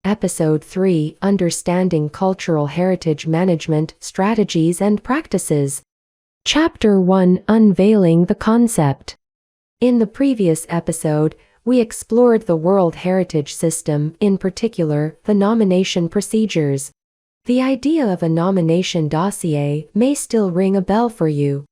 Episode 3: Understanding Cultural Heritage Management Strategies and Practices. Chapter 1: Unveiling the Concept. In the previous episode, we explored the World Heritage System, in particular, the nomination procedures. The idea of a nomination dossier may still ring a bell for you.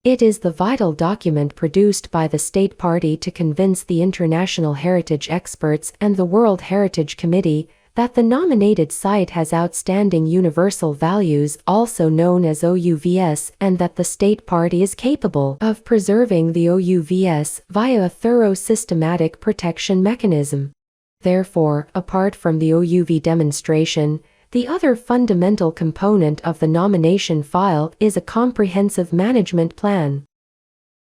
It is the vital document produced by the state party to convince the international heritage experts and the World Heritage Committee that the nominated site has outstanding universal values, also known as OUVS, and that the state party is capable of preserving the OUVS via a thorough systematic protection mechanism. Therefore, apart from the OUV demonstration, the other fundamental component of the nomination file is a comprehensive management plan.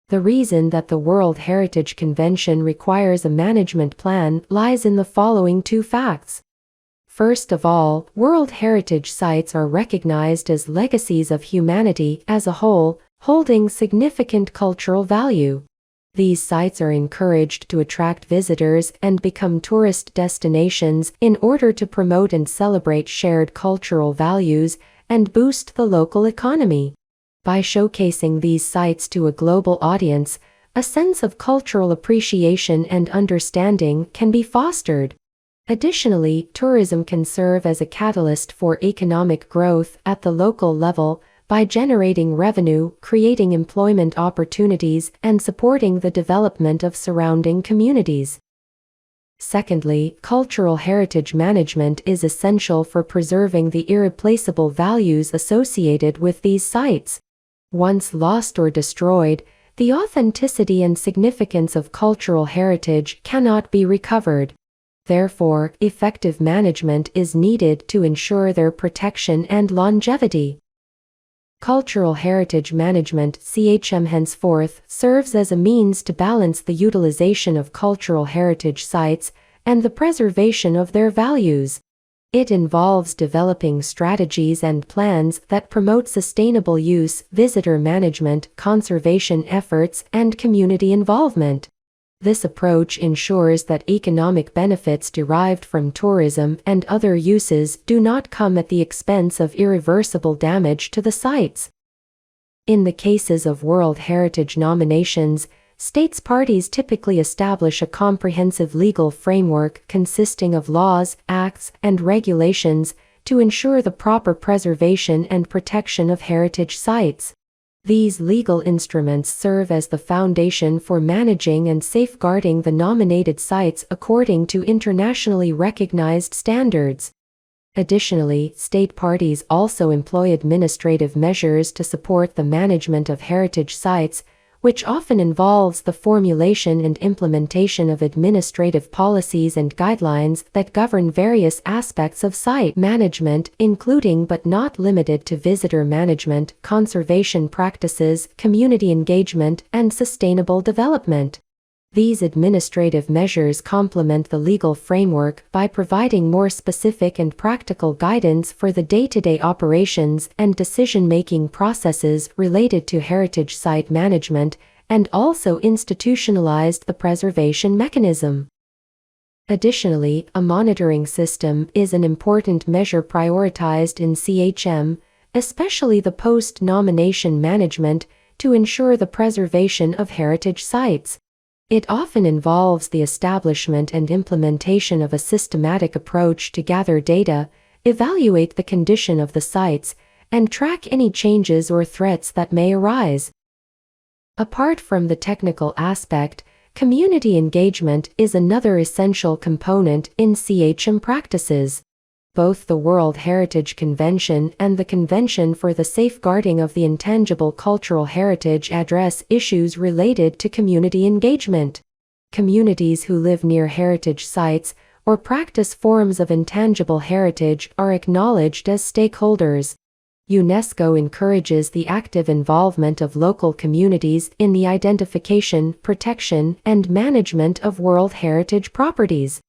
The reason that the World Heritage Convention requires a management plan lies in the following two facts. First of all, World Heritage Sites are recognized as legacies of humanity as a whole, holding significant cultural value. These sites are encouraged to attract visitors and become tourist destinations in order to promote and celebrate shared cultural values and boost the local economy. By showcasing these sites to a global audience, a sense of cultural appreciation and understanding can be fostered. Additionally, tourism can serve as a catalyst for economic growth at the local level by generating revenue, creating employment opportunities, and supporting the development of surrounding communities. Secondly, cultural heritage management is essential for preserving the irreplaceable values associated with these sites. Once lost or destroyed, the authenticity and significance of cultural heritage cannot be recovered. Therefore, effective management is needed to ensure their protection and longevity. Cultural heritage management (CHM) henceforth serves as a means to balance the utilization of cultural heritage sites and the preservation of their values. It involves developing strategies and plans that promote sustainable use, visitor management, conservation efforts, and community involvement. This approach ensures that economic benefits derived from tourism and other uses do not come at the expense of irreversible damage to the sites. In the cases of World Heritage nominations, states parties typically establish a comprehensive legal framework consisting of laws, acts, and regulations to ensure the proper preservation and protection of heritage sites. These legal instruments serve as the foundation for managing and safeguarding the nominated sites according to internationally recognized standards. Additionally, state parties also employ administrative measures to support the management of heritage sites, which often involves the formulation and implementation of administrative policies and guidelines that govern various aspects of site management, including but not limited to visitor management, conservation practices, community engagement, and sustainable development. These administrative measures complement the legal framework by providing more specific and practical guidance for the day-to-day operations and decision-making processes related to heritage site management, and also institutionalized the preservation mechanism. Additionally, a monitoring system is an important measure prioritized in CHM, especially the post-nomination management, to ensure the preservation of heritage sites. It often involves the establishment and implementation of a systematic approach to gather data, evaluate the condition of the sites, and track any changes or threats that may arise. Apart from the technical aspect, community engagement is another essential component in CHM practices. Both the World Heritage Convention and the Convention for the Safeguarding of the Intangible Cultural Heritage address issues related to community engagement. Communities who live near heritage sites or practice forms of intangible heritage are acknowledged as stakeholders. UNESCO encourages the active involvement of local communities in the identification, protection, and management of World Heritage properties.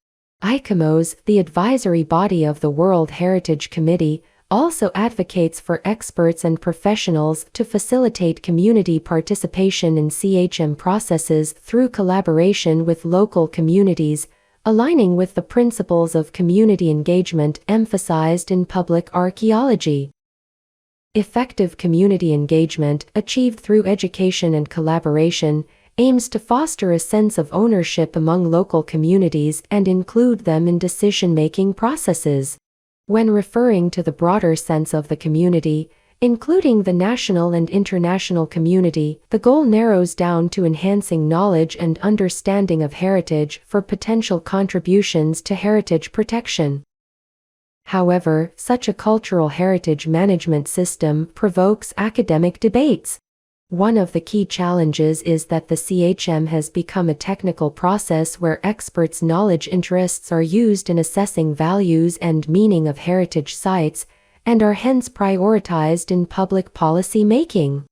ICOMOS, the advisory body of the World Heritage Committee, also advocates for experts and professionals to facilitate community participation in CHM processes through collaboration with local communities, aligning with the principles of community engagement emphasized in public archaeology. Effective community engagement, achieved through education and collaboration, aims to foster a sense of ownership among local communities and include them in decision-making processes. When referring to the broader sense of the community, including the national and international community, the goal narrows down to enhancing knowledge and understanding of heritage for potential contributions to heritage protection. However, such a cultural heritage management system provokes academic debates. One of the key challenges is that the CHM has become a technical process where experts' knowledge interests are used in assessing values and meaning of heritage sites, and are hence prioritized in public policy making.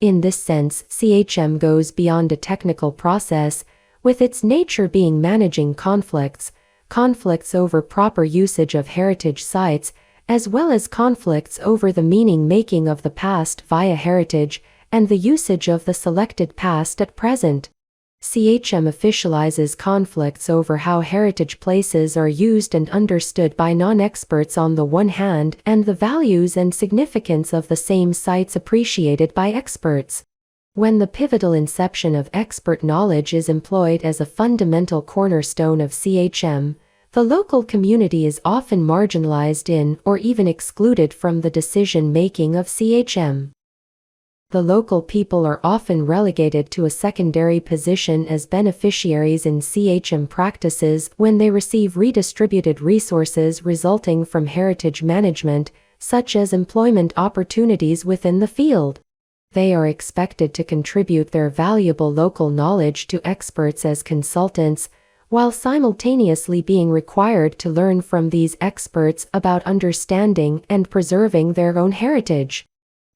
In this sense, CHM goes beyond a technical process, with its nature being managing conflicts over proper usage of heritage sites, as well as conflicts over the meaning-making of the past via heritage, and the usage of the selected past at present. CHM officializes conflicts over how heritage places are used and understood by non-experts on the one hand, and the values and significance of the same sites appreciated by experts. When the pivotal inception of expert knowledge is employed as a fundamental cornerstone of CHM, the local community is often marginalized in or even excluded from the decision-making of CHM. The local people are often relegated to a secondary position as beneficiaries in CHM practices when they receive redistributed resources resulting from heritage management, such as employment opportunities within the field. They are expected to contribute their valuable local knowledge to experts as consultants, while simultaneously being required to learn from these experts about understanding and preserving their own heritage.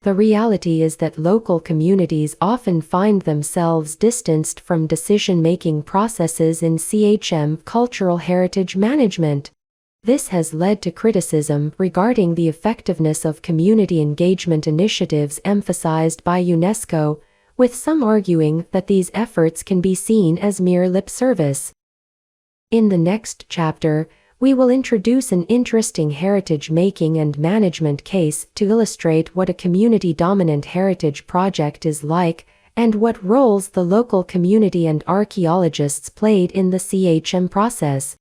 The reality is that local communities often find themselves distanced from decision-making processes in CHM cultural heritage management. This has led to criticism regarding the effectiveness of community engagement initiatives emphasized by UNESCO, with some arguing that these efforts can be seen as mere lip service. In the next chapter, we will introduce an interesting heritage making and management case to illustrate what a community-dominant heritage project is like and what roles the local community and archaeologists played in the CHM process.